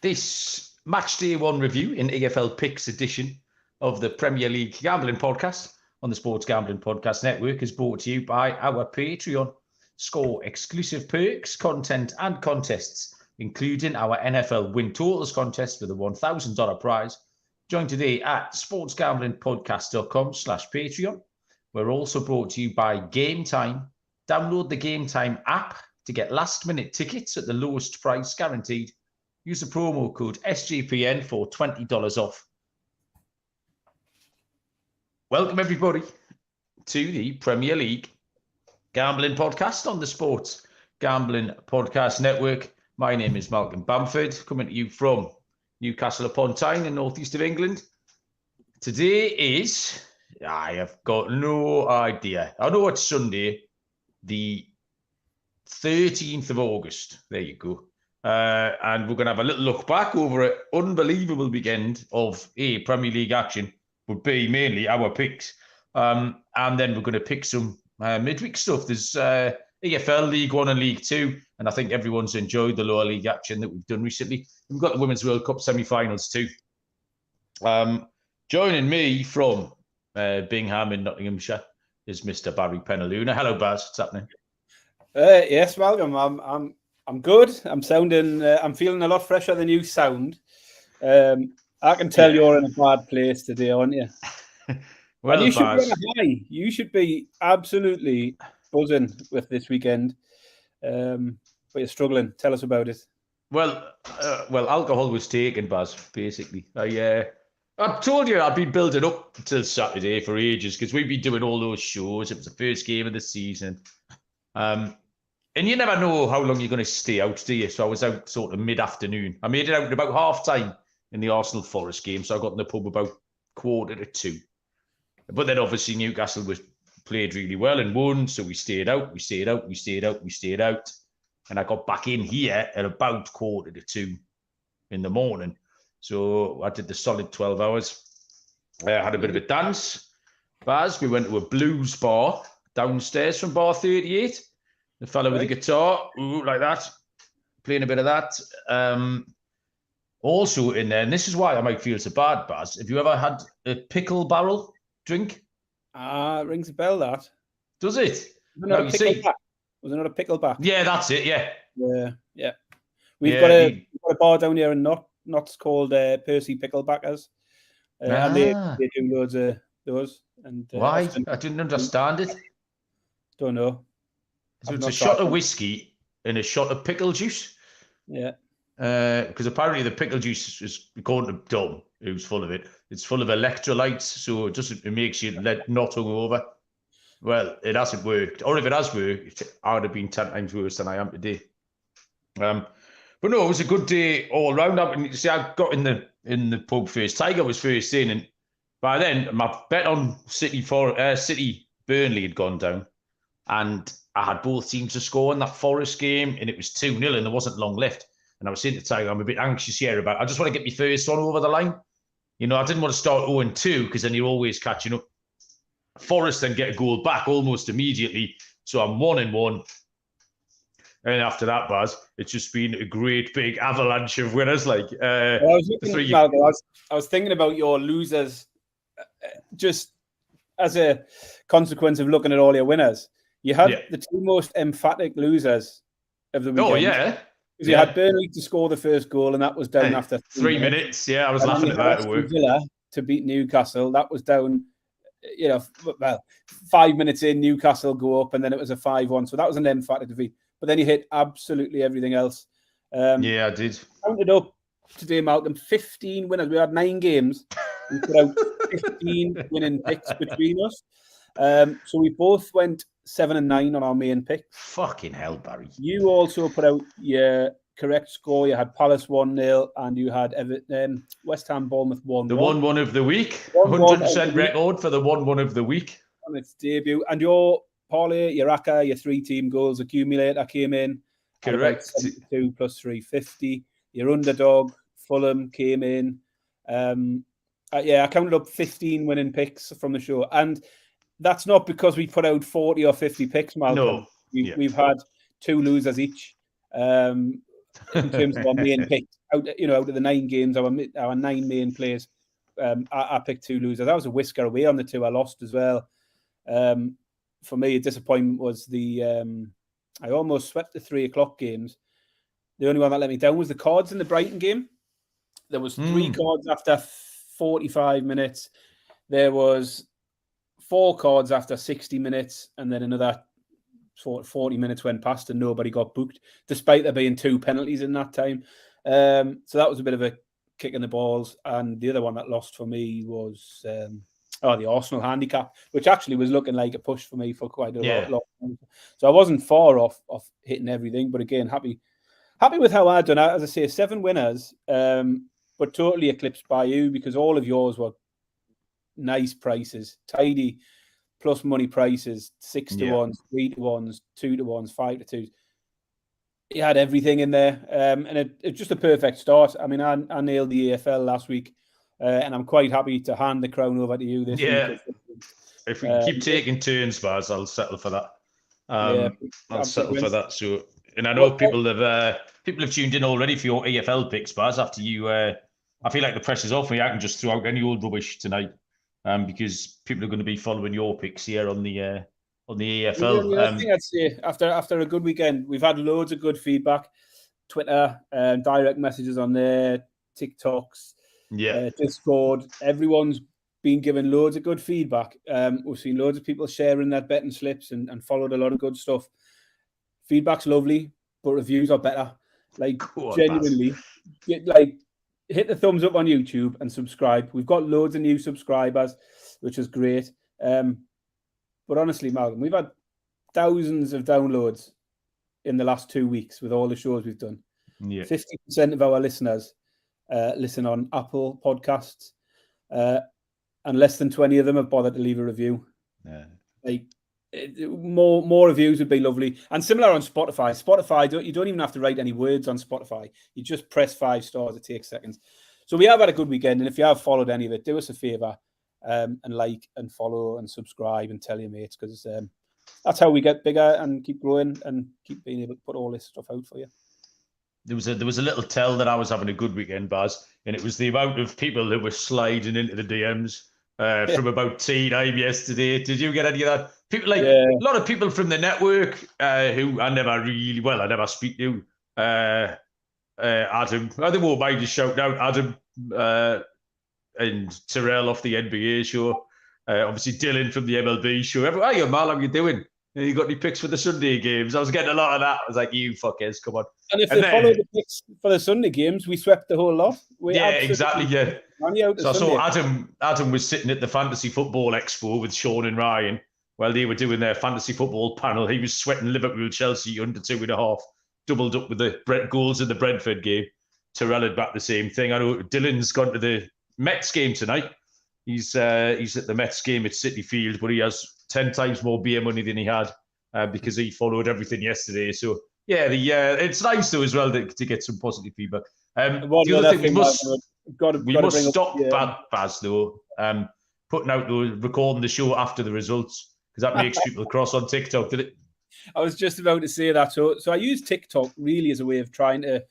This match day one review in EFL Picks edition of the Premier League Gambling Podcast on the Sports Gambling Podcast Network is brought to you by our Patreon. Score exclusive perks, content and contests, including our NFL Win Totals contest with a $1,000 prize. Join today at sportsgamblingpodcast.com/Patreon. We're also brought to you by Game Time. Download the Game Time app to get last-minute tickets at the lowest price guaranteed. Use the promo code SGPN for $20 off. Welcome, everybody, to the Premier League Gambling Podcast on the Sports Gambling Podcast Network. My name is Malcolm Bamford, coming to you from Newcastle upon Tyne in northeast of England. Today is, I have got no idea. I know it's Sunday, the 13th of August. There you go. And we're going to have a little look back over an unbelievable weekend of A, Premier League action, but B, mainly our picks. And then we're going to pick some midweek stuff. There's EFL, League One and League Two, and I think everyone's enjoyed the lower league action that we've done recently. We've got the Women's World Cup semi-finals too. Joining me from Bingham in Nottinghamshire is Mr. Barry Penaluna. Hello, Baz. What's happening? Yes, welcome. I'm good. I'm sounding. I'm feeling a lot fresher than you sound. I can tell you're in a bad place today, aren't you? Well, and you should be on a high. You should be absolutely buzzing with this weekend. But you're struggling. Tell us about it. Well, alcohol was taken, Baz. Basically, I told you I'd been building up until Saturday for ages because we've been doing all those shows. It was the first game of the season. And you never know how long you're going to stay out, do you? So I was out sort of mid-afternoon. I made it out at about half-time in the Arsenal-Forest game, so I got in the pub about 1:45. But then obviously Newcastle played really well and won, so we stayed out. And I got back in here at about 1:45 in the morning. So I did the solid 12 hours. I had a bit of a dance. Baz, we went to a blues bar downstairs from bar 38. The fellow with the guitar, like that, playing a bit of that. Also in there, and this is why I might feel so bad, Baz. Have you ever had a pickle barrel drink? Rings a bell, that. Does it? Was it not a pickleback? Yeah, that's it, yeah. Yeah. We've got a bar down here in Notts called Percy Picklebackers. And they do loads of those. And why? I didn't understand it. Don't know. So it's a shot of whiskey and a shot of pickle juice. Yeah. Because apparently the pickle juice is, according to Dom, who's full of it, it's full of electrolytes, so it makes you not hungover. Well, it hasn't worked. Or if it has worked, I would have been 10 times worse than I am today. But no, it was a good day all round. I got in the pub first. Tiger was first in, and by then my bet on City Burnley had gone down, and I had both teams to score in that Forest game, and it was 2-0, and there wasn't long left. And I was saying to Tiger, I'm a bit anxious here I just want to get my first one over the line. You know, I didn't want to start 0-2 because then you're always catching up. Forest then get a goal back almost immediately. So I'm 1-1. And after that, Baz, it's just been a great big avalanche of winners. I was thinking about your losers just as a consequence of looking at all your winners. You had the two most emphatic losers of the weekend. Oh, yeah. Because you had Burnley to score the first goal, and that was down after 3 minutes. Yeah, I was laughing at that. Villa to beat Newcastle, that was down, 5 minutes in, Newcastle go up, and then it was a 5-1. So that was an emphatic defeat. But then you hit absolutely everything else. I did. Counted up today, Malcolm, 15 winners. We had 9 games. We put out 15 winning picks between us. So we both went 7-9 on our main pick. Fucking hell, Barry. You also put out your correct score. You had Palace 1-0 and you had West Ham Bournemouth 1-1. The 1-1 of the week. 100% record for the 1-1 of the week. On its debut. And your parlay, your ACCA, your 3-team goals accumulator came in. Correct. 72 plus 350. Your underdog, Fulham, came in. I counted up 15 winning picks from the show. And that's not because we put out 40 or 50 picks, Malcolm. No. We've had 2 losers each. in terms of our main picks. Out of the 9 games, our 9 main players, I picked 2 losers. I was a whisker away on the 2 I lost as well. For me, a disappointment was I almost swept the 3 o'clock games. The only one that let me down was the cards in the Brighton game. There was 3 cards after 45 minutes. There was 4 cards after 60 minutes, and then another 40 minutes went past and nobody got booked, despite there being 2 penalties in that time. So that was a bit of a kick in the balls. And the other one that lost for me was the Arsenal handicap, which actually was looking like a push for me for quite a lot. So I wasn't far off hitting everything, but again, happy with how I done. As I say, 7 winners, but totally eclipsed by you, because all of yours were nice prices, tidy plus money prices, 6 to 1s, 3 to 1s, 2 to 1s, 5 to 2s. He had everything in there, and it's just a perfect start. I mean, I nailed the EFL last week, and I'm quite happy to hand the crown over to you this week. If we keep taking turns, Baz, I'll settle for that. I'll settle for that. So, and I know people have tuned in already for your EFL picks, Baz. After you, I feel like the pressure's off me. I can just throw out any old rubbish tonight, because people are going to be following your picks here on the EFL. The other thing I'd say, after a good weekend, we've had loads of good feedback. Twitter, direct messages on there, TikToks, Discord. Everyone's been given loads of good feedback. We've seen loads of people sharing their betting slips and followed a lot of good stuff. Feedback's lovely, but reviews are better. Like, genuinely, hit the thumbs up on YouTube and subscribe. We've got loads of new subscribers, which is great. But honestly, Malcolm, we've had thousands of downloads in the last 2 weeks with all the shows we've done. 50% of our listeners listen on Apple Podcasts, and less than 20 of them have bothered to leave a review. More reviews would be lovely. And similar on Spotify. Spotify, you don't even have to write any words on Spotify. You just press 5 stars. It takes seconds. So we have had a good weekend, and if you have followed any of it, do us a favour. And like and follow and subscribe and tell your mates, because that's how we get bigger and keep growing and keep being able to put all this stuff out for you. There was a little tell that I was having a good weekend, Baz, and it was the amount of people who were sliding into the DMs from about tea time yesterday. Did you get any of that? People a lot of people from the network who I never speak to. Adam, I think we'll mind just shouting out Adam. And Terrell off the NBA show. Obviously, Dylan from the MLB show. Hey, Mal, how you doing? You got any picks for the Sunday games? I was getting a lot of that. I was like, you fuckers, come on. And if they follow the picks for the Sunday games, we swept the whole lot. Exactly. So I saw Adam was sitting at the Fantasy Football Expo with Sean and Ryan while they were doing their fantasy football panel. He was sweating Liverpool, Chelsea under 2.5, doubled up with the goals in the Brentford game. Terrell had back the same thing. I know Dylan's gone to the Mets game tonight. He's at the Mets game at City Field, but he has 10 times more beer money than he had because he followed everything yesterday. So it's nice though as well to get some positive feedback. The other thing we must stop Baz though, putting out recording the show after the results, because that makes people cross on TikTok, did it? I was just about to say that. So I use TikTok really as a way of trying to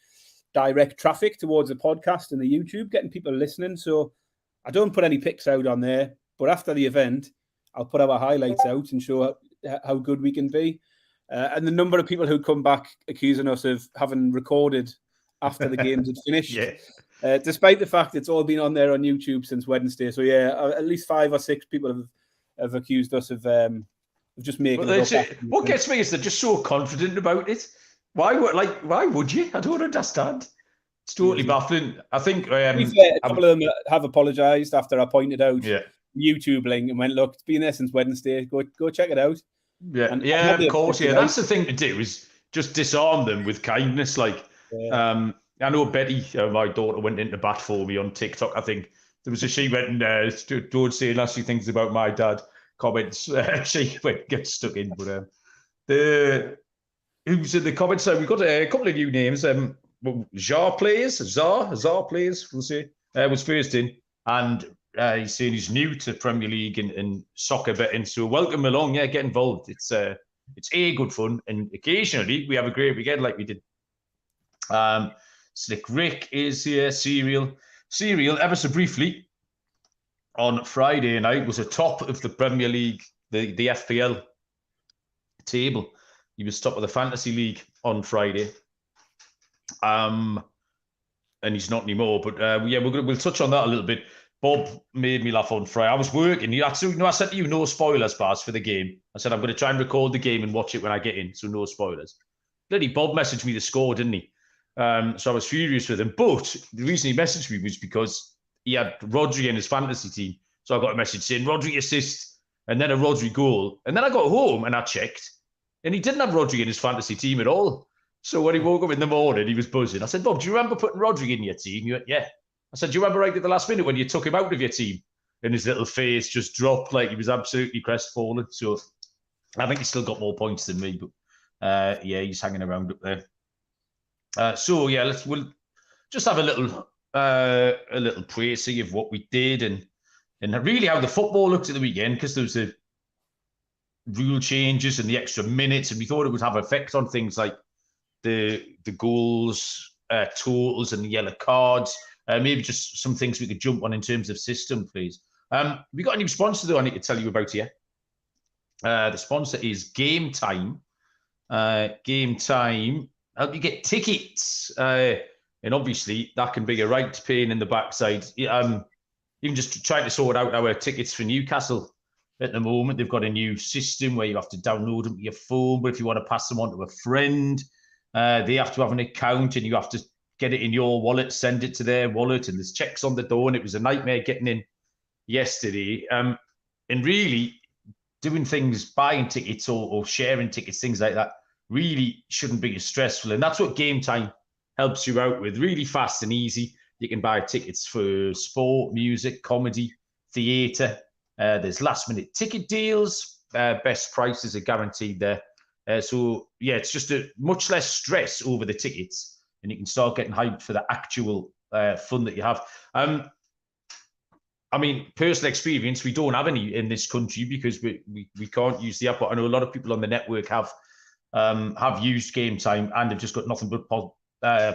direct traffic towards the podcast and the YouTube, getting people listening. So I don't put any pics out on there, but after the event, I'll put our highlights out and show how good we can be. And the number of people who come back accusing us of having recorded after the games had finished, despite the fact it's all been on there on YouTube since Wednesday. So at least 5 or 6 people have accused us of just making it up. What gets me is they're just so confident about it. Why would you? I don't understand. It's totally baffling. I think a couple of them have apologised after I pointed out the YouTube link and went, look, it's been there since Wednesday. Go check it out. Of course. That's the thing to do, is just disarm them with kindness. I know Betty, my daughter, went into bat for me on TikTok. I think she went and don't say nasty things about my dad. Comments. She went get stuck in, but who's in the comments? We've got a couple of new names. Zar players, we'll say, was first in, and he's saying he's new to Premier League and soccer betting. So welcome along, get involved. It's good fun, and occasionally we have a great weekend like we did Slick Rick is here. Serial, ever so briefly, on Friday night was atop of the Premier League, the FPL table. He was top of the Fantasy League on Friday. And he's not anymore. But we'll touch on that a little bit. Bob made me laugh on Friday. I was working. I said to you, no spoilers, Baz, for the game. I said, I'm going to try and record the game and watch it when I get in, so no spoilers. Bloody Bob messaged me the score, didn't he? So I was furious with him. But the reason he messaged me was because he had Rodri in his fantasy team. So I got a message saying, Rodri assist, and then a Rodri goal. And then I got home and I checked, and he didn't have Rodri in his fantasy team at all. So when he woke up in the morning, he was buzzing. I said, Bob, do you remember putting Rodri in your team? He went, yeah. I said, do you remember right at the last minute when you took him out of your team? And his little face just dropped like he was absolutely crestfallen. So I think he's still got more points than me. But he's hanging around up there. We'll just have a little précis of what we did and really how the football looked at the weekend, because there was the rule changes and the extra minutes, and we thought it would have effect on things like the goals, totals, and the yellow cards. Maybe just some things we could jump on in terms of system, please. We got a new sponsor though I need to tell you about here. The sponsor is Game Time. Game Time help you get tickets, and obviously that can be a right pain in the backside. Even just trying to sort out our tickets for Newcastle at the moment. They've got a new system where you have to download them to your phone, but if you want to pass them on to a friend, they have to have an account and you have to get it in your wallet, send it to their wallet, and there's checks on the door, and it was a nightmare getting in yesterday. And really doing things, buying tickets or sharing tickets, things like that, really shouldn't be as stressful. And that's what Game Time helps you out with. Really fast and easy. You can buy tickets for sport, music, comedy, theatre. There's last minute ticket deals. Best prices are guaranteed there. It's just a much less stress over the tickets, and you can start getting hyped for the actual fun that you have. Personal experience, we don't have any in this country because we can't use the app. But I know a lot of people on the network have used Game Time and have just got nothing but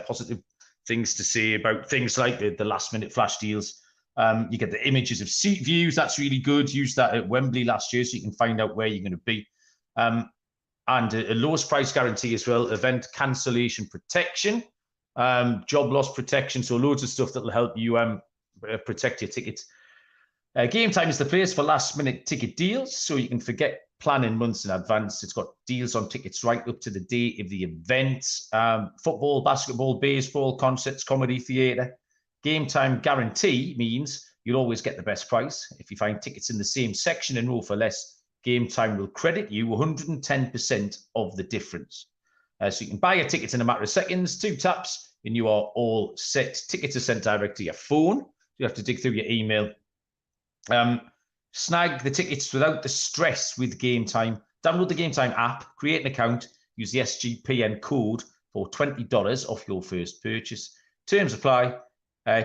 positive things to say about things like the last minute flash deals. You get the images of seat views. That's really good. Used that at Wembley last year, so you can find out where you're going to be. And a lowest price guarantee as well. Event cancellation protection, job loss protection. So loads of stuff that will help you protect your tickets. Game Time is the place for last minute ticket deals, so you can forget planning months in advance. It's got deals on tickets right up to the day of the event. Football, basketball, baseball, concerts, comedy, theatre. Game Time guarantee means you'll always get the best price. If you find tickets in the same section and row for less, Game Time will credit you 110% of the difference. So you can buy your tickets in a matter of seconds, 2 taps, and you are all set. Tickets are sent direct to your phone. You have to dig through your email. Snag the tickets without the stress with Game Time. Download the Game Time app, create an account, use the SGPN code for $20 off your first purchase. Terms apply.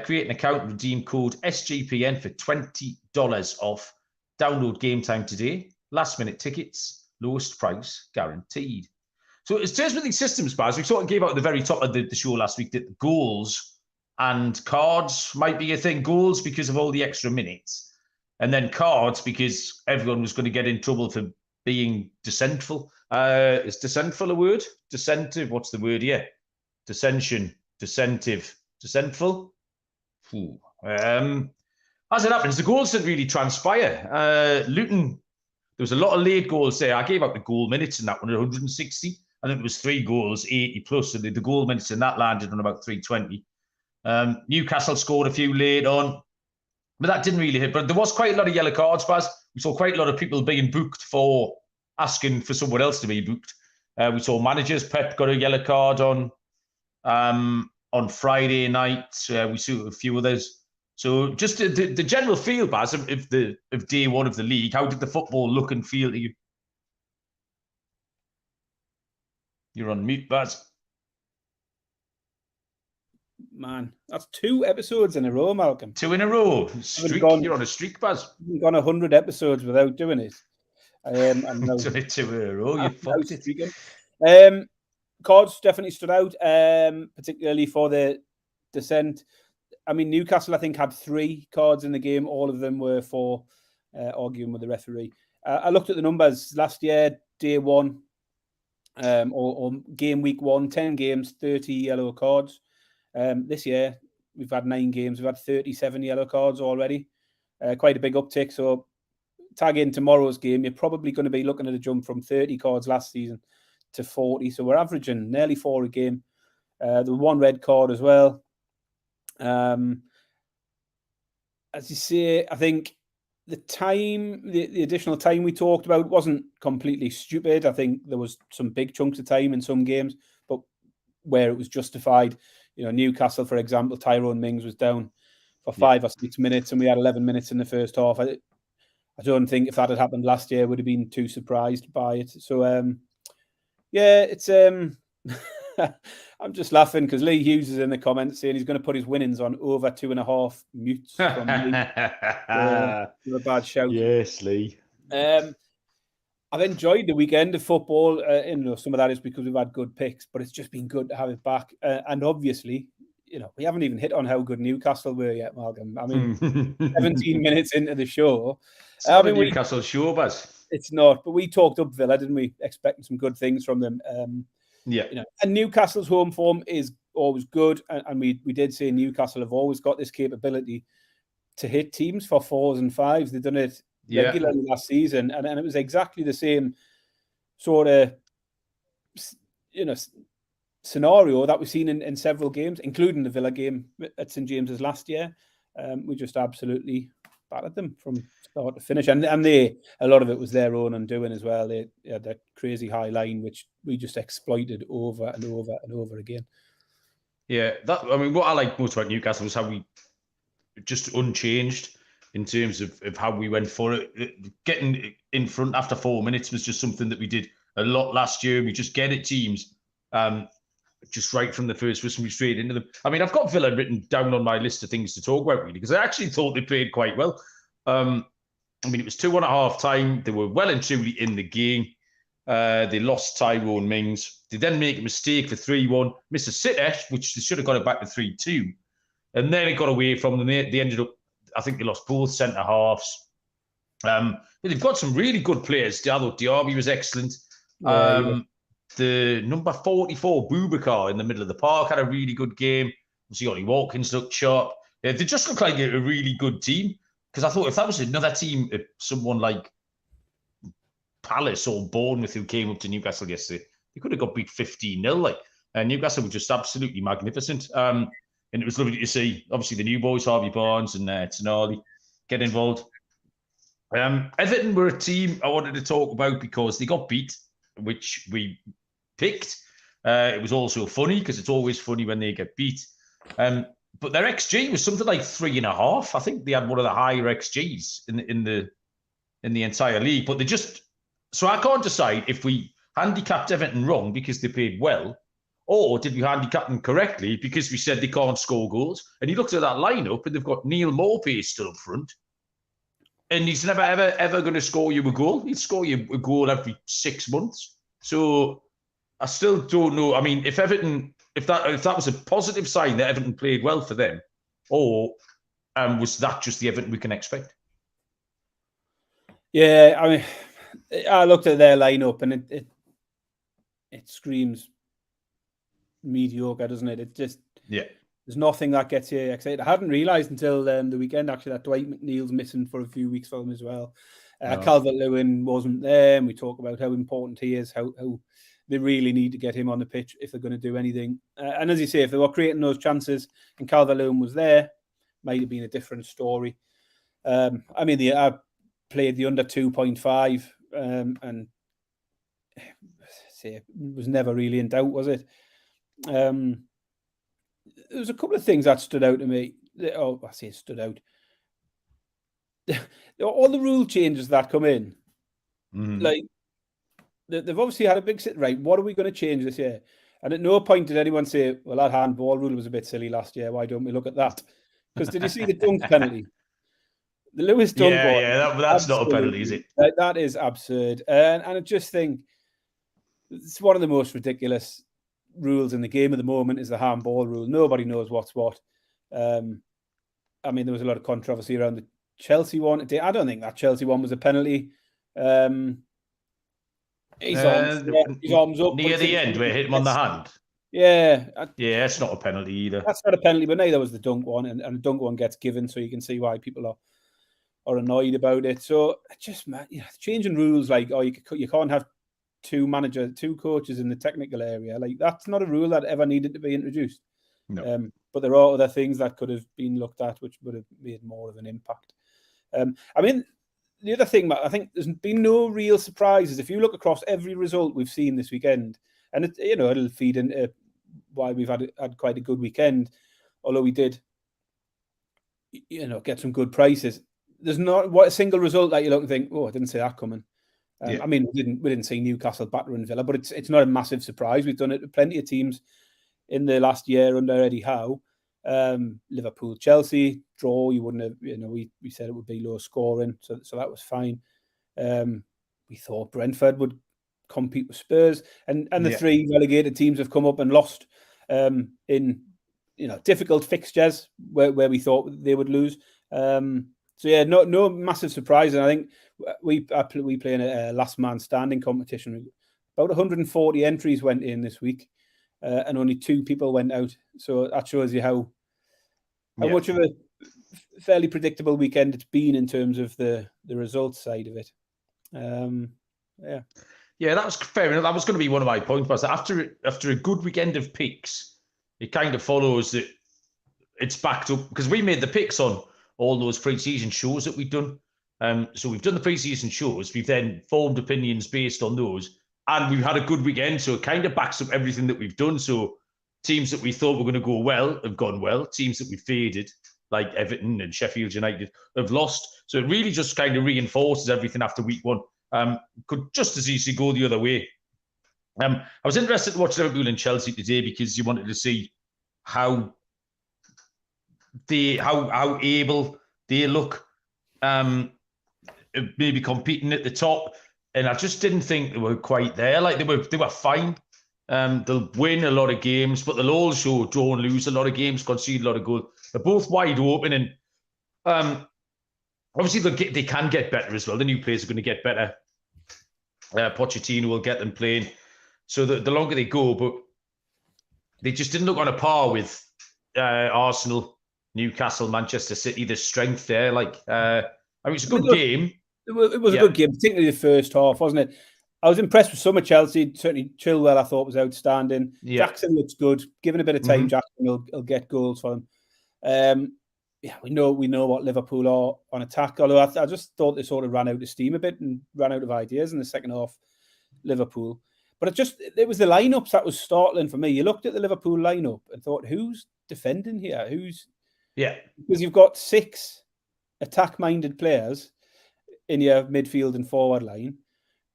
Create an account, redeem code SGPN for $20 off. Download Game Time today. Last minute tickets, lowest price guaranteed. So in terms of these systems, Baz, we sort of gave out at the very top of the show last week that goals and cards might be a thing. Goals because of all the extra minutes. And then cards because everyone was going to get in trouble for being dissentful. Is dissentful a word? Dissentive, what's the word here? Dissension, dissentive, dissentful. As it happens, the goals didn't really transpire. Luton, there was a lot of late goals there. I gave out the goal minutes in that one at 160. I think it was 3 goals, 80 plus. So the goal minutes in that landed on about 320. Newcastle scored a few late on, but that didn't really hit. But there was quite a lot of yellow cards, Baz. We saw quite a lot of people being booked for asking for someone else to be booked. We saw managers. Pep got a yellow card on Friday night. We saw a few others. So just the general feel, Baz, of day one of the league. How did the football look and feel to you? You're on mute, Baz. Man, that's 2 episodes in a row, Malcolm. 2 in a row. Streak. You're on a streak, Baz. You've gone 100 episodes without doing it. I've done it 2 in a row. You fucked it. cards definitely stood out, particularly for the descent. I mean, Newcastle, I think, had 3 cards in the game. All of them were for arguing with the referee. I looked at the numbers last year, day 1, or game week 1, 10 games, 30 yellow cards. This year, we've had 9 games. We've had 37 yellow cards already. Quite a big uptick. So tag in tomorrow's game, you're probably going to be looking at a jump from 30 cards last season to 40. So we're averaging nearly 4 a game. The 1 red card as well. As you say, I think the additional time we talked about wasn't completely stupid. I think there was some big chunks of time in some games, but where it was justified, Newcastle, for example, Tyrone Mings was down for 5 or 6 minutes, and we had 11 minutes in the first half. I don't think if that had happened last year, I would have been too surprised by it. So, it's I'm just laughing because Lee Hughes is in the comments saying he's going to put his winnings on over 2.5 mutes from Lee. A bad shout. Yes, Lee. I've enjoyed the weekend of football. Some of that is because we've had good picks, but it's just been good to have it back. And obviously, we haven't even hit on how good Newcastle were yet, Malcolm. I mean, 17 minutes into the show. It's not a Newcastle show, but it's not. But we talked up Villa, didn't we? Expecting some good things from them. And Newcastle's home form is always good. And we did say Newcastle have always got this capability to hit teams for 4s and 5s. They've done it regularly last season. And it was exactly the same sort of, scenario that we've seen in several games, including the Villa game at St James's last year. We just absolutely battered them from start to finish, and a lot of it was their own undoing as well. They had that crazy high line which we just exploited over and over and over again. Yeah, what I like most about Newcastle was how we just unchanged in terms of how we went for it. Getting in front after 4 minutes was just something that we did a lot last year. We just get at teams. Just right from the first whistle, we straight into them. I mean, I've got Villa written down on my list of things to talk about, really, because I actually thought they played quite well. It was 2-1 at half time. They were well and truly in the game. They lost Tyrone Mings. They then make a mistake for 3-1, miss a sitter, which they should have got it back to 3-2. And then it got away from them. They ended up, I think they lost both centre halves. They've got some really good players. Diaby was excellent. The number 44, Boubacar, in the middle of the park, had a really good game. Ollie Watkins looked sharp. They just look like a really good team. Because I thought if that was another team, someone like Palace or Bournemouth who came up to Newcastle yesterday, they could have got beat 15-0. Newcastle were just absolutely magnificent. And it was lovely to see, obviously, the new boys, Harvey Barnes and Tonali, get involved. Everton were a team I wanted to talk about because they got beat, which we picked. It was also funny because it's always funny when they get beat. But their XG was something like 3.5. I think they had one of the higher XGs in the entire league. But so I can't decide if we handicapped Everton wrong because they played well, or did we handicap them correctly because we said they can't score goals. And you looked at that lineup and they've got Neil Maupay still up front. And he's never, ever going to score you a goal. He'd score you a goal every 6 months. So I still don't know. I mean, if that was a positive sign that Everton played well for them, or was that just the Everton we can expect? Yeah, I mean, I looked at their lineup and it screams mediocre, doesn't it? It just there's nothing that gets you excited. I hadn't realised until the weekend actually that Dwight McNeil's missing for a few weeks for them as well. Calvert-Lewin wasn't there, and we talk about how important he is, how they really need to get him on the pitch if they're going to do anything. And as you say, if they were creating those chances and Calvert-Lewin was there, might have been a different story. I played the under 2.5 and it was never really in doubt, was it? There was a couple of things that stood out to me. I say stood out. All the rule changes that come in, they've obviously had a big sit. Right, what are we going to change this year? And at no point did anyone say, well, that handball rule was a bit silly last year. Why don't we look at that? Because did you see the dunk penalty? The Lewis dunk. That's not a penalty, is it? That is absurd. And I just think it's one of the most ridiculous rules in the game at the moment is the handball rule. Nobody knows what's what. I mean, there was a lot of controversy around the Chelsea one. I don't think that Chelsea one was a penalty. His arms up near the end where it hit him on the hand. Yeah. Yeah, it's not a penalty either. That's not a penalty, but neither was the dunk one, and the dunk one gets given, so you can see why people are annoyed about it. So just changing rules like you can't have two coaches in the technical area, like that's not a rule that ever needed to be introduced. No. But there are other things that could have been looked at which would have made more of an impact. I mean, the other thing, Matt, I think there's been no real surprises. If you look across every result we've seen this weekend, and it'll feed into why we've had quite a good weekend, although we did, get some good prices. There's not a single result that you look and think, oh, I didn't see that coming. I mean, we didn't see Newcastle battering Villa, but it's not a massive surprise. We've done it with plenty of teams in the last year under Eddie Howe. Liverpool, Chelsea draw. You wouldn't have, we said it would be low scoring, so that was fine. We thought Brentford would compete with Spurs, and the three relegated teams have come up and lost in difficult fixtures where we thought they would lose. So yeah, no massive surprise. And I think we play in a last man standing competition. About 140 entries went in this week, and only 2 people went out. So that shows you how much of a fairly predictable weekend it's been in terms of the results side of it. Yeah, that was fair enough. That was going to be one of my points. Was after a good weekend of picks, it kind of follows that it's backed up because we made the picks on all those pre-season shows that we've done. So we've done the pre-season shows. We've then formed opinions based on those, and we've had a good weekend. So it kind of backs up everything that we've done. So teams that we thought were going to go well have gone well. Teams that we faded, like Everton and Sheffield United, have lost. So it really just kind of reinforces everything after week one. Could just as easily go the other way. I was interested to watch Liverpool and Chelsea today because you wanted to see how able they look, maybe competing at the top, and I just didn't think they were quite there. Like they were fine. They'll win a lot of games, but they'll also draw and lose a lot of games, concede a lot of goals. They're both wide open, and obviously they can get better as well. The new players are going to get better. Pochettino will get them playing. So the longer they go, but they just didn't look on a par with Arsenal, Newcastle, Manchester City. The strength there, it's a good game. It was a good game, particularly the first half, wasn't it? I was impressed with some of Chelsea. Certainly, Chilwell I thought was outstanding. Yeah. Jackson looks good. Given a bit of time, Jackson will get goals for him. We know what Liverpool are on attack. Although I just thought they sort of ran out of steam a bit and ran out of ideas in the second half, Liverpool. But it was the lineups that was startling for me. You looked at the Liverpool lineup and thought, who's defending here? Because you've got 6 attack-minded players in your midfield and forward line.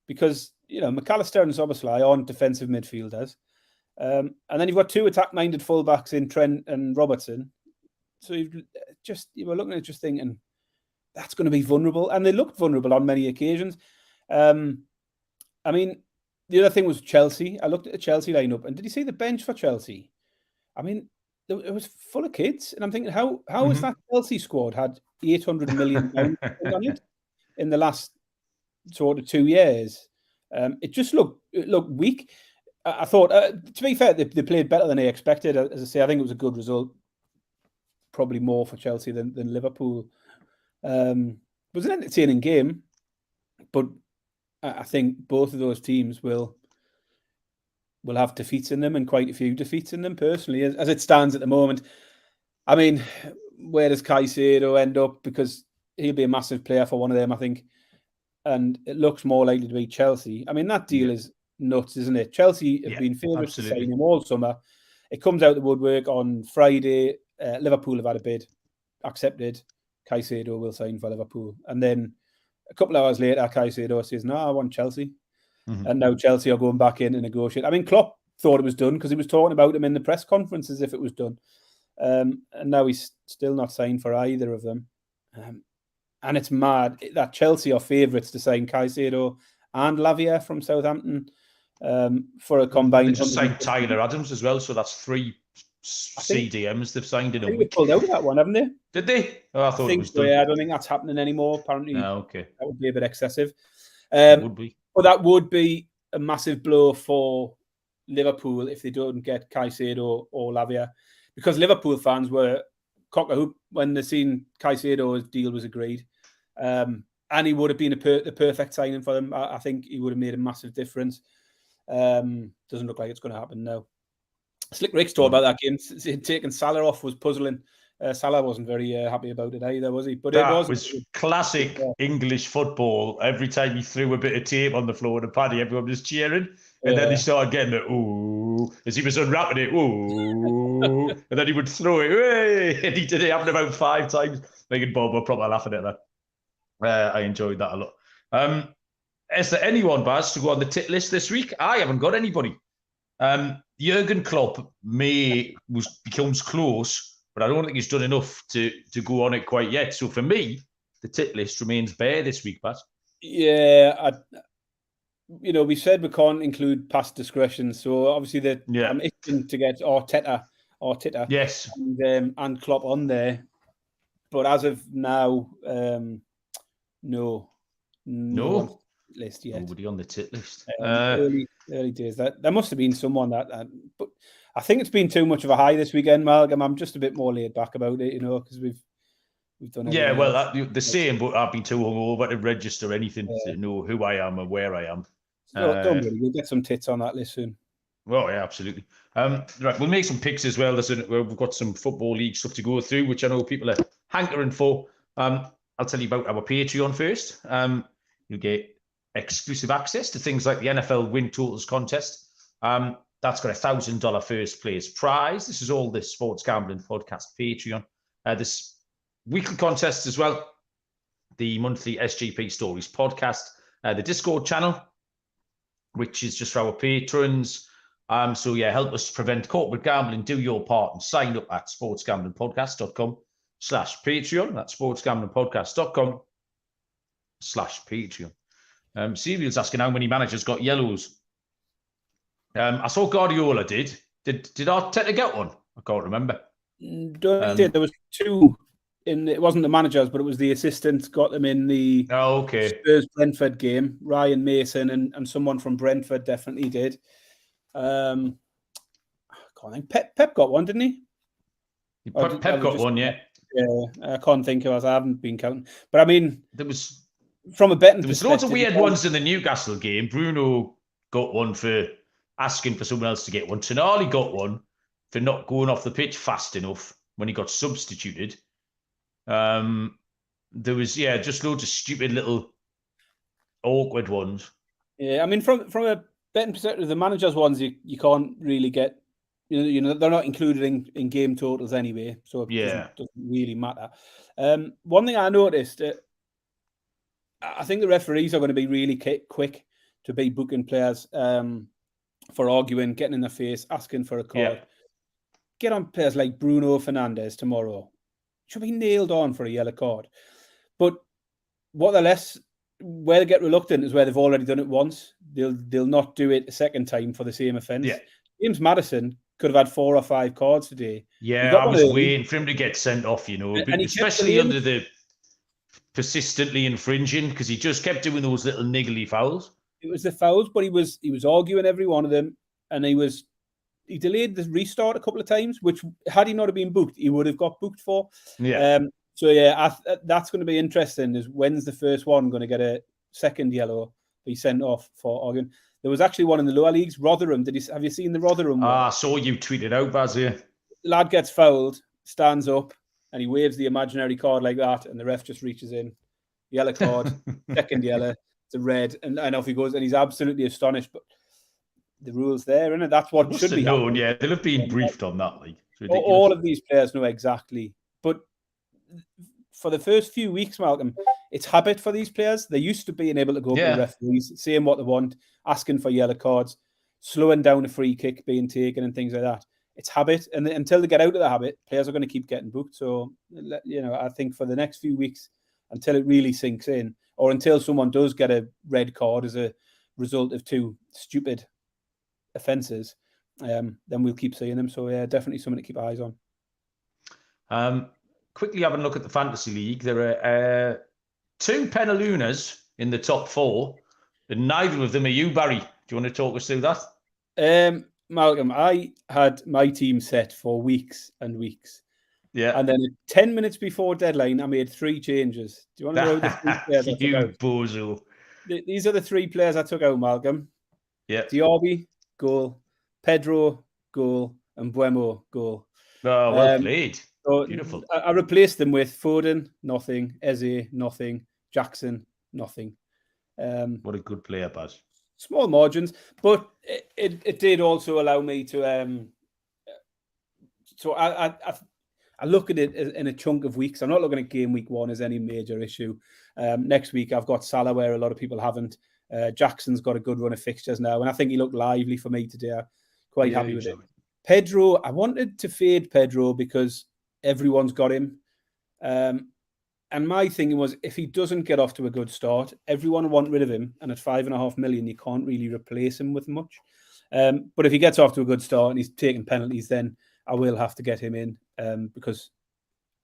Because McAllister and Szoboszlai aren't defensive midfielders, and then you've got 2 attack-minded fullbacks in Trent and Robertson. So you were looking at it just thinking that's going to be vulnerable, and they looked vulnerable on many occasions. I mean, the other thing was Chelsea. I looked at the Chelsea lineup, and did you see the bench for Chelsea? I mean, it was full of kids, and I'm thinking, how has that Chelsea squad had 800 million pounds on it in the last sort of 2 years? It just looked weak. I thought, to be fair, they played better than they expected. As I say, I think it was a good result. Probably more for Chelsea than Liverpool. It was an entertaining game, but I think both of those teams will have defeats in them, and quite a few defeats in them. Personally, as it stands at the moment, I mean, where does Caicedo end up? Because he'll be a massive player for one of them, I think, and it looks more likely to be Chelsea. I mean, that deal is nuts, isn't it? Chelsea have been favourites to sign him all summer. It comes out the woodwork on Friday. Liverpool have had a bid accepted. Caicedo will sign for Liverpool. And then a couple of hours later, Caicedo says, no, I want Chelsea. And now Chelsea are going back in and negotiate. I mean, Klopp thought it was done because he was talking about him in the press conference as if it was done. And now he's still not signed for either of them. And it's mad that Chelsea are favourites to sign Caicedo and Lavia from Southampton. for a combined. They just signed Tyler Adams as well, so that's 3 CDMs they've signed in a week. They pulled out of that one, haven't they? Did they? Oh, I thought it was done. Yeah, I don't think that's happening anymore. Apparently, okay. That would be a bit excessive. It would be. But that would be a massive blow for Liverpool if they don't get Caicedo or Lavia, because Liverpool fans were cock-a-hoop when they seen Caicedo's deal was agreed. And he would have been the perfect signing for them. I think he would have made a massive difference. Doesn't look like it's going to happen now. Slick Rick's talked about that game. Taking Salah off was puzzling. Salah wasn't very happy about it either, was he? But that was classic English football. Every time he threw a bit of tape on the floor in the paddy, everyone was cheering. And then he started getting the ooh, as he was unwrapping it, ooh. And then he would throw it, hey! And he did it happen about 5 times. Making Bob were proper laughing at that. I enjoyed that a lot. Is there anyone, Baz, to go on the tit list this week? I haven't got anybody. Jurgen Klopp becomes close, but I don't think he's done enough to go on it quite yet. So for me, the tit list remains bare this week, Baz. Yeah, we said we can't include past discretion. So obviously I'm itching to get Arteta, yes, and Klopp on there. But as of now, no list yet. Nobody on the tit list. Early days. There must have been someone but I think it's been too much of a high this weekend, Malcolm. I'm just a bit more laid back about it, because we've done. Yeah, well, the same, but I've been too hungover to register anything to know who I am and where I am. Don't worry, we'll get some tits on that list soon. Well, yeah, absolutely. Right, we'll make some picks as well. We've got some football league stuff to go through, which I know people are hankering for. I'll tell you about our Patreon first. You'll get exclusive access to things like the NFL Win Totals contest. That's got $1,000 first place prize. This is all the Sports Gambling Podcast Patreon. This weekly contest as well. The monthly SGP Stories podcast. The Discord channel, which is just for our patrons. So yeah, help us prevent corporate gambling. Do your part and sign up at sportsgamblingpodcast.com/Patreon. That's sportsgamblingpodcast.com/Patreon. Serial's asking how many managers got yellows. I saw Guardiola did. Did Arteta get one? I can't remember. There was 2 it wasn't the managers, but it was the assistants got them in the Spurs Brentford game. Ryan Mason and someone from Brentford definitely did. I can't think. Pep got one, didn't he? Pep got one, yeah. Yeah, I can't think of it. I haven't been counting. But I mean, there was from a betting. There was loads of weird ones in the Newcastle game. Bruno got one for asking for someone else to get one. Tonali got one for not going off the pitch fast enough when he got substituted. There was just loads of stupid little awkward ones. Yeah, I mean from a betting perspective, the managers ones you can't really get. They're not included in game totals anyway, so it doesn't really matter. One thing I noticed, I think the referees are going to be really quick to be booking players for arguing, getting in their face, asking for a card. Yeah. Get on players like Bruno Fernandes tomorrow. Should be nailed on for a yellow card. But where they get reluctant is where they've already done it once. They'll not do it a second time for the same offence. Yeah. James Maddison could have had 4 or 5 cards today. Yeah, I was waiting for him to get sent off, especially under the persistently infringing, because he just kept doing those little niggly fouls. It was the fouls, but he was arguing every one of them, and he delayed the restart a couple of times, which had he not been booked, he would have got booked for. Yeah. That's going to be interesting. Is when's the first one going to get a second yellow? Be sent off for arguing. There was actually one in the lower leagues. Rotherham. Have you seen the Rotherham one? I saw you tweeted out, Baz, here. Lad gets fouled, stands up, and he waves the imaginary card like that, and the ref just reaches in. Yellow card, second yellow, it's a red, and off he goes, and he's absolutely astonished. But the rule's there, isn't it? That's what should be known. Yeah, they'll have been briefed on that. Like, all of these players know exactly. But for the first few weeks, Malcolm, it's habit for these players. They used to being able to go to the referees, saying what they want, asking for yellow cards, slowing down a free kick being taken and things like that. It's habit. And until they get out of the habit, players are going to keep getting booked. So, I think for the next few weeks, until it really sinks in, or until someone does get a red card as a result of 2 stupid offences, then we'll keep seeing them. So yeah, definitely something to keep eyes on. Quickly having a look at the Fantasy League, there are 2 Penalunas in the top 4, and neither of them are you, Barry. Do you want to talk us through that? Malcolm, I had my team set for weeks and weeks. Yeah. And then 10 minutes before deadline, I made 3 changes. Do you want to know the 3 players I took out? Bozo. These are the 3 players I took out, Malcolm. Yeah. Diaby, goal. Pedro, goal. And Buemo, goal. Oh, well played. So beautiful. I replaced them with Foden, nothing. Eze, nothing. Jackson, nothing. What a good player, Baz. Small margins, but it did also allow me to. So I look at it in a chunk of weeks. I'm not looking at game week 1 as any major issue. Next week I've got Salah, where a lot of people haven't. Jackson's got a good run of fixtures now, and I think he looked lively for me today. I'm quite happy with it. Pedro, I wanted to fade Pedro because everyone's got him. And my thinking was, if he doesn't get off to a good start, everyone will want rid of him. And at 5.5 million, you can't really replace him with much. But if he gets off to a good start and he's taking penalties, then I will have to get him in because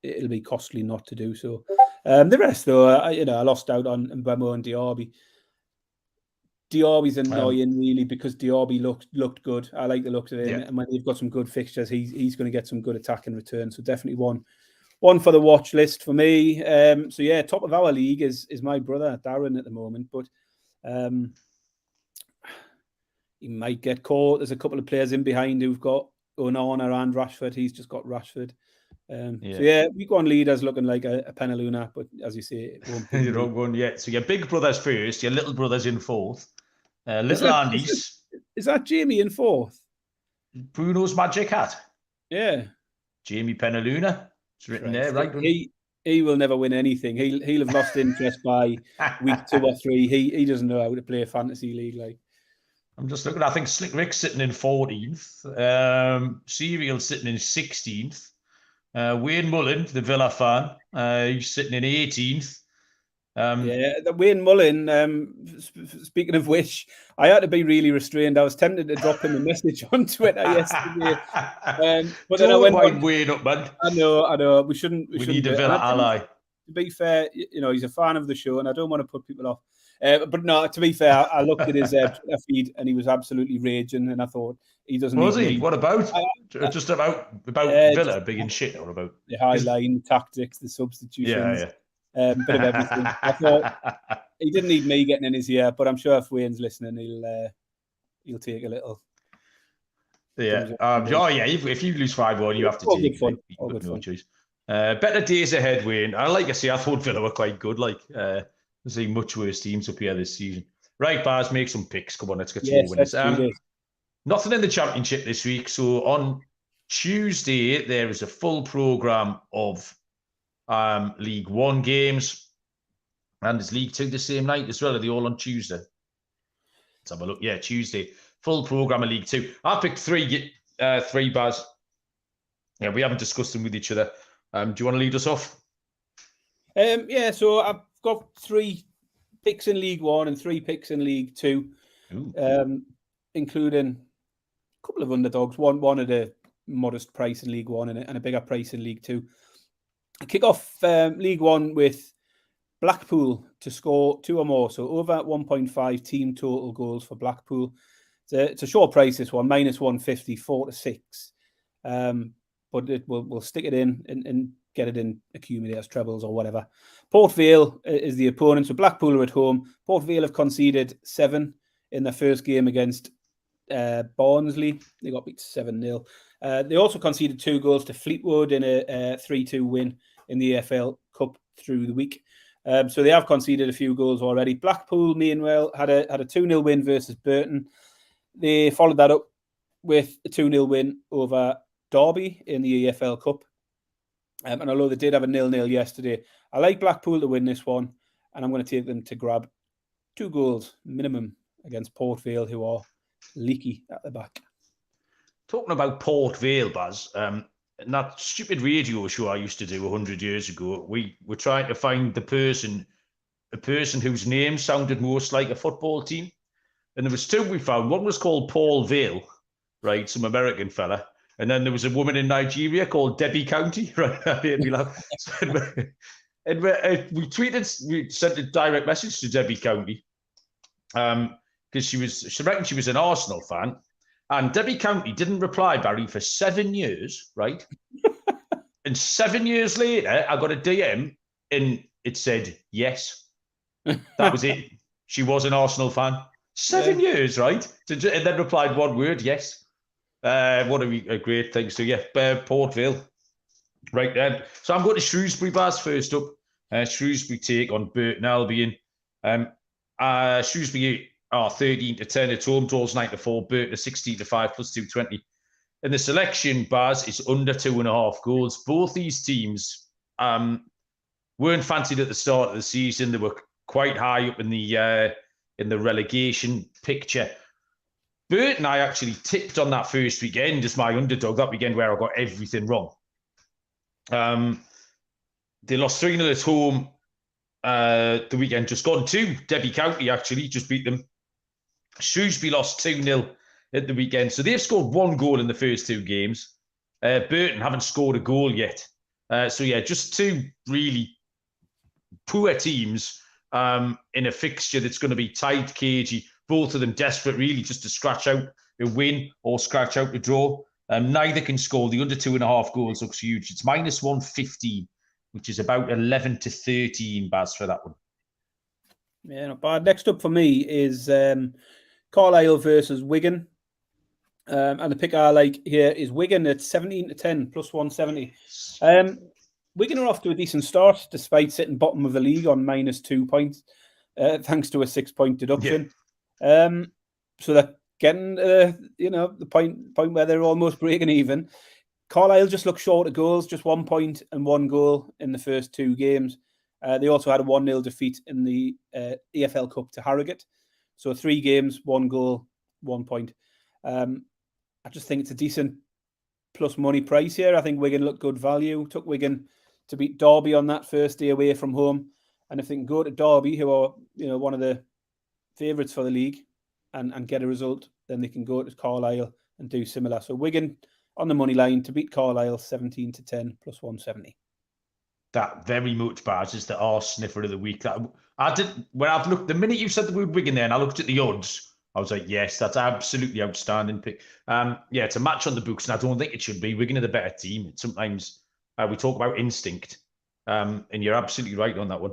it'll be costly not to do so. The rest, though, I lost out on Mbemo and Diaby. Diaby's annoying, really, because Diaby looked good. I like the look of him. Yeah. And when they've got some good fixtures, he's going to get some good attack in return. So definitely one for the watch list for me. So yeah, top of our league is my brother Darren at the moment, but he might get caught. There's a couple of players in behind who've got Onana and Rashford. He's just got Rashford. So yeah, week 1 leaders looking like a Penaluna, but as you say, it won't be. The wrong one yet. So your big brother's first, your little brother's in 4th. Little Andy's. Is that Jamie in 4th? Bruno's magic hat. Yeah. Jamie Penaluna. It's written there, right? He will never win anything. He'll have lost interest by week 2 or 3. He doesn't know how to play a fantasy league. Like, I'm just looking. I think Slick Rick's sitting in 14th. Serial sitting in 16th. Wayne Mullen, the Villa fan, he's sitting in 18th. The Wayne Mullen, speaking of which, I had to be really restrained. I was tempted to drop him a message on Twitter yesterday. But then I went on, Wayne up, man. I know. We shouldn't. We need a Villa ally. To be fair, he's a fan of the show, and I don't want to put people off. But no, to be fair, I looked at his feed, and he was absolutely raging, and I thought he doesn't. Was he? What about? Just about Villa being in shit, or about the high line tactics, the substitutions. Yeah. Bit of everything. I thought he didn't need me getting in his ear, but I'm sure if Wayne's listening, he'll take a little. Yeah. If you lose 5-1, you have to take it. All good fun. Choice. Better days ahead, Wayne. Like I say, I thought Villa were quite good. There's a much worse teams up here this season. Right, Baz, make some picks. Come on, let's get some more winners. Nothing in the Championship this week. So on Tuesday, there is a full programme of League 1 games, and there's League 2 the same night as well. Are they all on Tuesday? Let's have a look. Yeah, Tuesday. Full programme of League 2. I picked three, Baz. Yeah, we haven't discussed them with each other. Do you want to lead us off? So I've got 3 picks in League 1 and 3 picks in League 2, including a couple of underdogs. One at a modest price in League 1 and a bigger price in League 2. I kick off League 1 with Blackpool to score 2 or more, so over 1.5 team total goals for Blackpool. It's a short price, this one, minus 150, 4-6. But we'll stick it in and get it in accumulators, trebles, or whatever. Port Vale is the opponent, so Blackpool are at home. Port Vale have conceded 7 in their first game against Barnsley. They got beat 7-0. They also conceded 2 goals to Fleetwood in a 3-2 win in the EFL Cup through the week. So they have conceded a few goals already. Blackpool, meanwhile, had a 2-0 win versus Burton. They followed that up with a 2-0 win over Derby in the EFL Cup. And although they did have a 0-0 yesterday, I like Blackpool to win this one, and I'm going to take them to grab 2 goals minimum against Port Vale, who are leaky at the back. Talking about Port Vale, Baz, that stupid radio show I used to do 100 years ago, we were trying to find a person whose name sounded most like a football team. And there was 2 we found. One was called Paul Vale, right, some American fella. And then there was a woman in Nigeria called Debbie County, right? And we sent a direct message to Debbie County because she reckoned she was an Arsenal fan. And Debbie County didn't reply, Barry, for 7 years, right? And 7 years later, I got a DM and it said yes. That was it. She was an Arsenal fan. 7 years, right? And then replied one word, yes. What a great thing. So, yeah, Port Vale. Right then. So I'm going to Shrewsbury, Baz, first up. Shrewsbury take on Burton Albion. Shrewsbury are 13-10 at home, draws 9-4. Burton are 16-5 plus 220. And the selection, Baz, is under 2.5 goals. Both these teams weren't fancied at the start of the season. They were quite high up in the relegation picture. Burton, I actually tipped on that first weekend as my underdog, that weekend where I got everything wrong. They lost 3-0 at home the weekend just gone to. Debbie County actually just beat them. Shrewsbury lost 2-0 at the weekend. So they've scored 1 goal in the first 2 games. Burton haven't scored a goal yet. So yeah, just 2 really poor teams in a fixture that's going to be tight, cagey. Both of them desperate, really, just to scratch out a win or scratch out a draw. Neither can score. The under 2.5 goals looks huge. It's minus 115, which is about 11-13, Baz, for that one. Yeah, not bad. Next up for me is Carlisle versus Wigan. And the pick I like here is Wigan at 17-10 plus 170. Wigan are off to a decent start despite sitting bottom of the league on minus 2 points, thanks to a 6-point deduction. Yeah. So they're getting, the point where they're almost breaking even. Carlisle just look short of goals, just 1 point and 1 goal in the first 2 games. They also had a 1-0 defeat in the EFL Cup to Harrogate. So 3 games, 1 goal, 1 point. I just think it's a decent plus money price here. I think Wigan looked good value. Took Wigan to beat Derby on that first day away from home. And if they can go to Derby, who are one of the favourites for the league, and get a result, then they can go to Carlisle and do similar. So Wigan on the money line to beat Carlisle 17-10 plus 170. That very much, Baz, is the arse sniffer of the week. That I did when I've looked. The minute you said the word Wigan there, and I looked at the odds, I was like, yes, that's absolutely outstanding pick. Yeah, it's a match on the books, and I don't think it should be. Wigan are the better team. Sometimes we talk about instinct, and you're absolutely right on that one.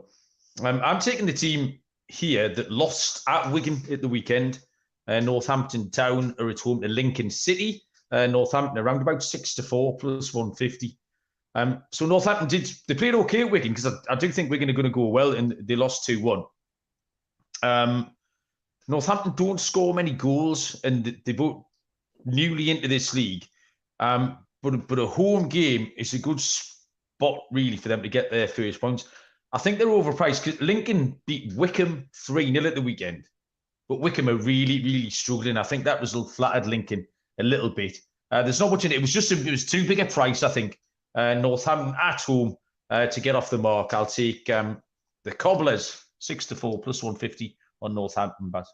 I'm taking the team here that lost at Wigan at the weekend. Northampton Town are at home to Lincoln City. Northampton around about 6-4 plus 150. So Northampton they played okay at Wigan because I do think Wigan are going to go well, and they lost 2-1. Northampton don't score many goals, and they're both newly into this league. But a home game is a good spot really for them to get their first points. I think they're overpriced because Lincoln beat Wickham 3-0 at the weekend. But Wickham are really, really struggling. I think that result flattered Lincoln a little bit. There's not much in it. It was too big a price, I think. Northampton at home to get off the mark. I'll take the Cobblers 6-4 plus 150 on Northampton, Baz.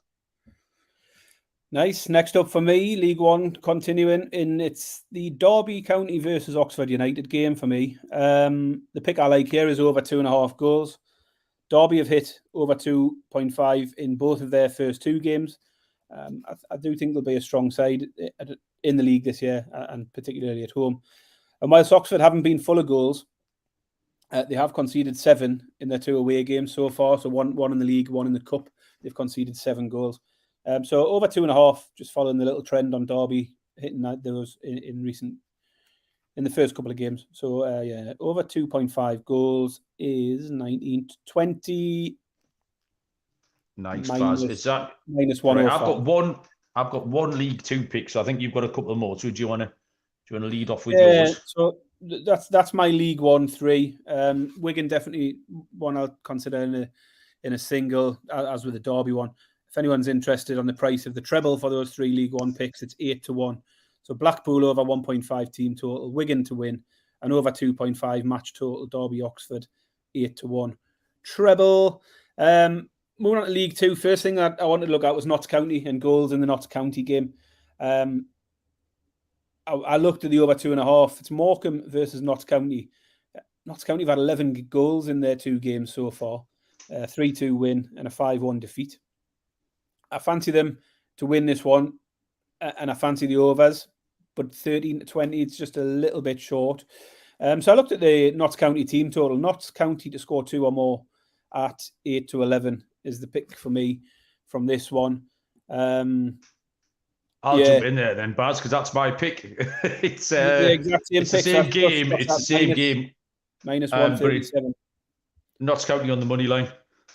Nice. Next up for me, League One continuing it's the Derby County versus Oxford United game for me. The pick I like here is over 2.5 goals. Derby have hit over 2.5 in both of their first 2 games. I do think there'll be a strong side in the league this year, and particularly at home. And whilst Oxford haven't been full of goals, they have conceded 7 in their 2 away games so far. So one in the league, 1 in the cup. They've conceded 7 goals. So over 2.5, just following the little trend on Derby, hitting those in the first couple of games. So yeah, over 2.5 goals is 19-20. Nice, Baz. Is that minus 105? Right, I've got one League 2 pick, so I think you've got a couple more. So do you want to lead off with yours? So that's my League 1 3. Wigan definitely one I'll consider in a single, as with the Derby one. If anyone's interested on the price of the treble for those 3 League 1 picks, it's 8-1. So Blackpool over 1.5 team total, Wigan to win, and over 2.5 match total, Derby Oxford 8-1. Treble. moving on to League Two, first thing that I wanted to look at was Notts County and goals in the Notts County game. I looked at the over 2.5. It's Morecambe versus Notts County. Notts County have had 11 goals in their 2 games so far. 3-2 win and a 5-1 defeat. I fancy them to win this one, and I fancy the overs, but 13-20, it's just a little bit short. So I looked at the Notts County team total. Notts County to score 2 or more at 8-11 is the pick for me from this one. I'll jump in there then, Baz, because that's my pick. It's the exact same it's the same game. It's the same game. Minus 137. Notts County on the money line.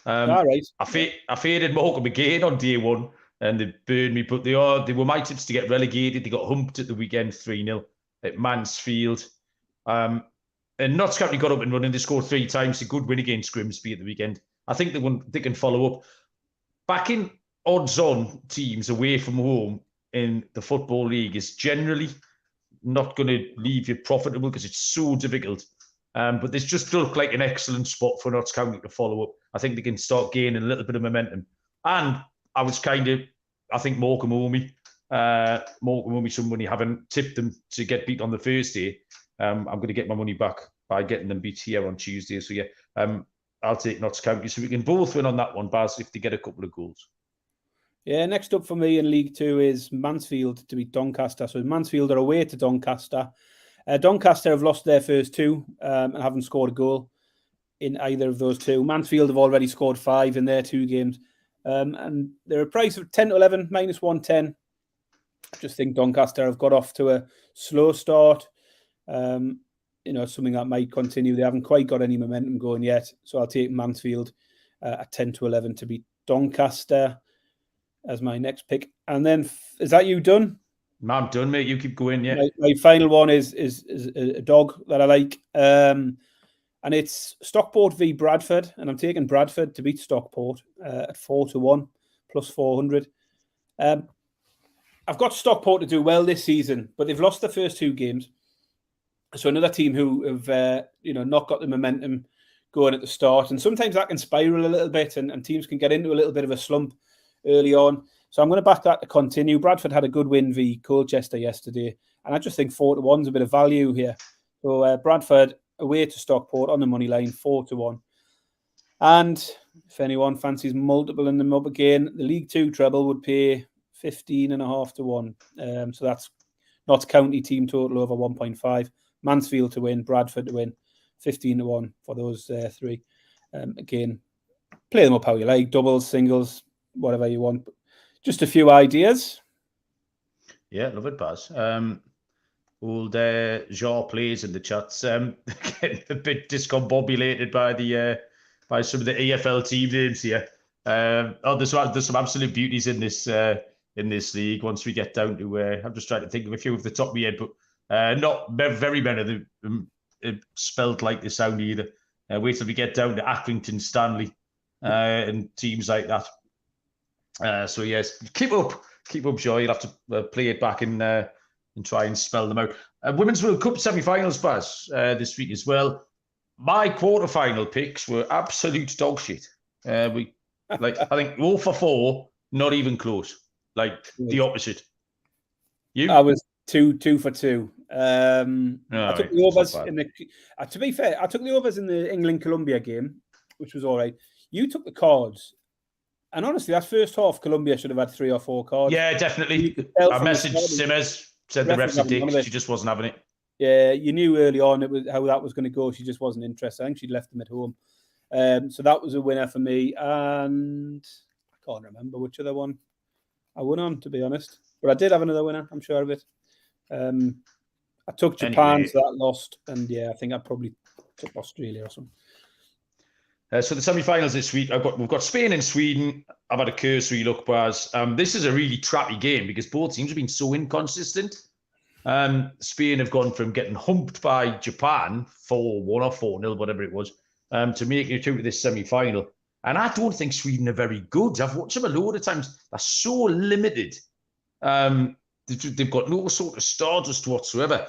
All right. I faded Morecambe again on day one, and they burned me. But they were my tips to get relegated. They got humped at the weekend 3-0 at Mansfield. And Notts County got up and running. They scored 3 times. A good win against Grimsby at the weekend. I think they can follow up. Backing odds-on teams away from home in the Football League is generally not going to leave you profitable because it's so difficult. But this just looked like an excellent spot for Notts County to follow up. I think they can start gaining a little bit of momentum. And I think Morecambe owe me some money, having tipped them to get beat on the first day. I'm going to get my money back by getting them beat here on Tuesday. So I'll take Notts County. So we can both win on that one, Baz, if they get a couple of goals. Yeah, next up for me in League Two is Mansfield to beat Doncaster. So Mansfield are away to Doncaster. Doncaster have lost their first 2 and haven't scored a goal in either of those 2. Mansfield have already scored 5 in their 2 games. And they're a price of 10-11, minus 110. I just think Doncaster have got off to a slow start. Something that might continue. They haven't quite got any momentum going yet. So I'll take Mansfield at 10-11 to beat Doncaster as my next pick. And then, is that you done? I'm done, mate. You keep going, yeah. My final one is a dog that I like. And it's Stockport v Bradford. And I'm taking Bradford to beat Stockport at 4-1, plus 400. I've got Stockport to do well this season, but they've lost the first 2 games. So another team who have not got the momentum going at the start. And sometimes that can spiral a little bit and teams can get into a little bit of a slump early on. So I'm going to back that to continue. Bradford had a good win v Colchester yesterday. And I just think 4-1 is a bit of value here. So Bradford away to Stockport on the money line, 4-1. And if anyone fancies multipling them up again, the League Two treble would pay 15.5-1. So that's Notts County team total over 1.5. Mansfield to win, Bradford to win, 15-1 for those 3. Again, play them up how you like, doubles, singles, whatever you want. But just a few ideas. Yeah, love it, Baz. Old Jean plays in the chats, getting a bit discombobulated by some of the EFL team names here. There's some absolute beauties in this league. Once we get down to, I'm just trying to think of a few off the top of my head, but not very many of them spelled like they sound either. Wait till we get down to Accrington, Stanley, and teams like that. So yes, keep up, Joy. You'll have to play it back and try and spell them out. Women's World Cup semi-finals, Baz, this week as well. My quarter-final picks were absolute dog shit. I think 0 for 4, not even close. Like the opposite. You? I was 2 for 2. I took the overs to be fair, I took the overs in the England-Colombia game, which was all right. You took the cards. And honestly, that first half, Colombia should have had 3 or 4 cards. Yeah, definitely. I messaged Simmers, said the ref's a dick. She just wasn't having it. Yeah, you knew early on how that was going to go. She just wasn't interested. I think she'd left them at home. So that was a winner for me. And I can't remember which other one I won on, to be honest. But I did have another winner, I'm sure of it. I took Japan, so that lost. And yeah, I think I probably took Australia or something. So the semi-finals this week, we've got Spain and Sweden. I've had a cursory look, Baz. This is a really trappy game because both teams have been so inconsistent. Spain have gone from getting humped by Japan 4-1 or 4-0, whatever it was, to making it through to this semi-final. And I don't think Sweden are very good. I've watched them a load of times. They're so limited. They've got no sort of stardust whatsoever.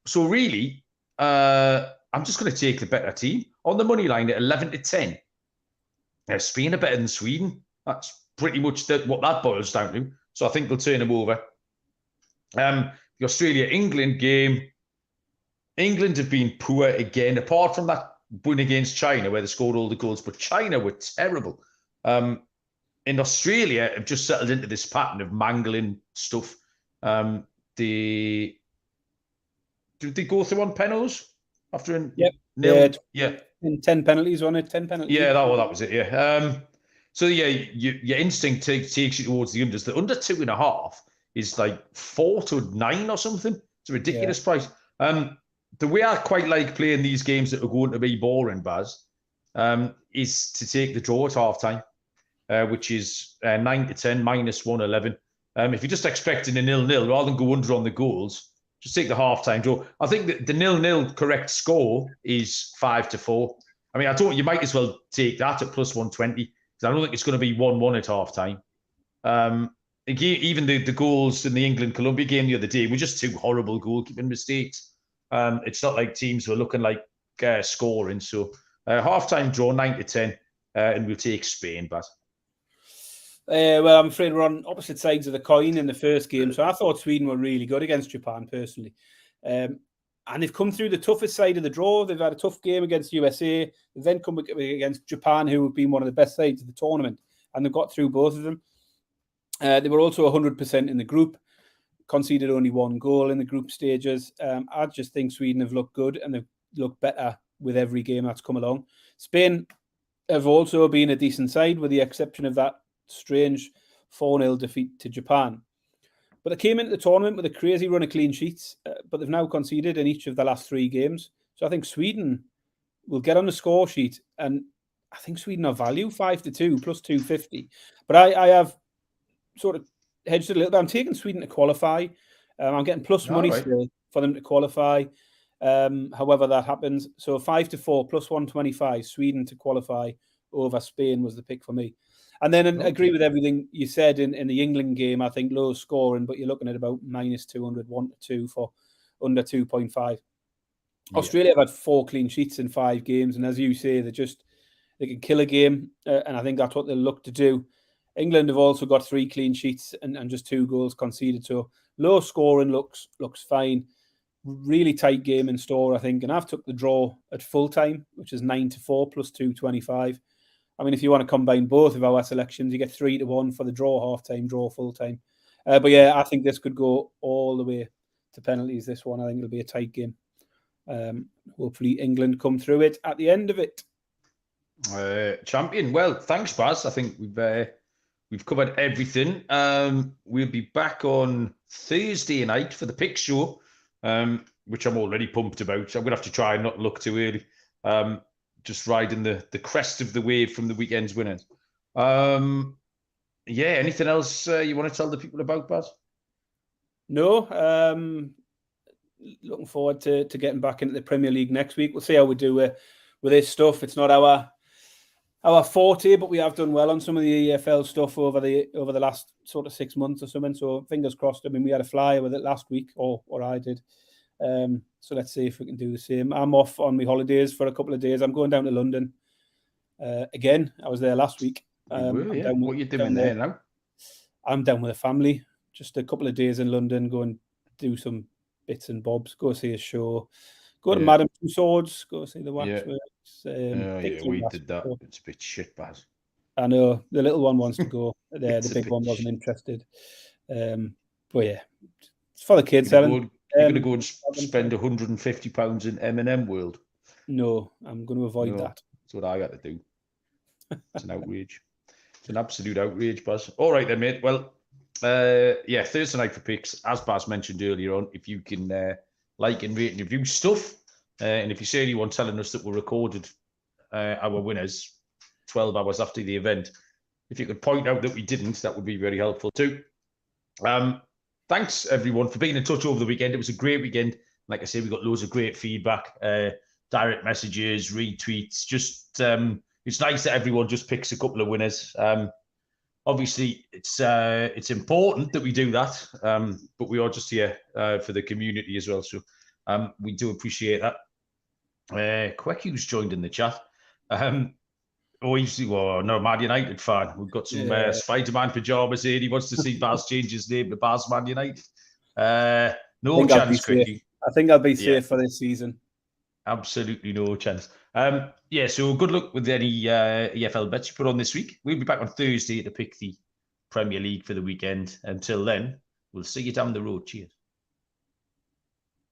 So really, I'm just going to take the better team on the money line at 11-10 Spain are better than Sweden. That's pretty much what that boils down to. So I think they'll turn them over. The Australia-England game, England have been poor again, apart from that win against China where they scored all the goals, but China were terrible. In Australia, have just settled into this pattern of mangling stuff. Did they go through on penalties after a nil? Yeah. 10 penalties on it, 10 penalties. Yeah, that was it, yeah. So, yeah, your instinct takes you towards the unders. The under 2.5 is like 4 to 9 or something. It's a ridiculous price. The way I quite like playing these games that are going to be boring, Baz, is to take the draw at halftime, which is 9 to 10, minus 111. If you're just expecting a 0-0, rather than go under on the goals, just take the halftime draw. I think that the 0-0 correct score is 5 to 4. I mean, you might as well take that at plus 120, because I don't think it's going to be 1-1 at halftime. Even the goals in the England-Colombia game the other day were just two horrible goalkeeping mistakes. It's not like teams were looking like scoring. So halftime draw, 9 to 10, and we'll take Spain, Baz. Well, I'm afraid we're on opposite sides of the coin in the first game. So I thought Sweden were really good against Japan, personally. And they've come through the toughest side of the draw. They've had a tough game against USA. They've then come against Japan, who have been one of the best sides of the tournament. And they've got through both of them. They were also 100% in the group, conceded only one goal in the group stages. I just think Sweden have looked good, and they've looked better with every game that's come along. Spain have also been a decent side, with the exception of that strange 4-0 defeat to Japan. But they came into the tournament with a crazy run of clean sheets, but they've now conceded in each of the last 3 games. So I think Sweden will get on the score sheet, and I think Sweden are value 5-2 plus 250. But I have sort of hedged it a little bit. I'm taking Sweden to qualify. I'm getting plus money still for them to qualify. However that happens. So 5-4 plus 125, Sweden to qualify over Spain was the pick for me. And then agree with everything you said in the England game. I think low scoring, but you're looking at about minus 200, 1-2 for under 2.5. Yeah. Australia have had 4 clean sheets in 5 games. And as you say, they can kill a game. And I think that's what they'll look to do. England have also got 3 clean sheets and just 2 goals conceded. So low scoring looks fine. Really tight game in store, I think. And I've took the draw at full time, which is 9-4 plus 225. I mean, if you want to combine both of our selections, you get 3-1 for the draw half-time, draw full-time. But yeah, I think this could go all the way to penalties, this one. I think it'll be a tight game. Hopefully England come through it at the end of it. Champion. Well, thanks, Baz. I think we've covered everything. We'll be back on Thursday night for the pick show, which I'm already pumped about. I'm going to have to try and not look too early. Just riding the crest of the wave from the weekend's winners. Yeah, anything else you want to tell the people about, Baz? No. Looking forward to getting back into the Premier League next week. We'll see how we do with this stuff. It's not our forte, but we have done well on some of the EFL stuff over the last sort of 6 months or something. So fingers crossed. I mean, we had a flyer with it last week, or I did. So let's see if we can do the same. I'm off on my holidays for a couple of days. I'm going down to London again. I was there last week. What are you doing there now? I'm down with a family. Just a couple of days in London, go and do some bits and bobs. Go see a show. Go to Madame Tussauds. Go see the Waxworks. We did that. It's a bit shit, Baz. I know. The little one wants to go. The big one wasn't interested. But yeah, it's for the kids, Helen. You're going to go and spend £150 in M&M World? No, I'm going to avoid that. That's what I got to do. It's an outrage. It's an absolute outrage, Baz. All right then, mate. Well, Thursday night for picks. As Baz mentioned earlier on, if you can like and rate and review stuff, and if you see anyone telling us that we recorded our winners 12 hours after the event, if you could point out that we didn't, that would be very helpful too. Thanks, everyone, for being in touch over the weekend. It was a great weekend. Like I said, we got loads of great feedback, direct messages, retweets. Just it's nice that everyone just picks a couple of winners. Obviously, it's important that we do that, but we are just here for the community as well. So we do appreciate that. Quecky's joined in the chat. Oh, he's no Man United fan. We've got some Spider-Man pajamas here. He wants to see Baz change his name to Baz Man United. No chance, Cricky. I think I'll be safe for this season. Absolutely no chance. So good luck with any EFL bets you put on this week. We'll be back on Thursday to pick the Premier League for the weekend. Until then, we'll see you down the road. Cheers.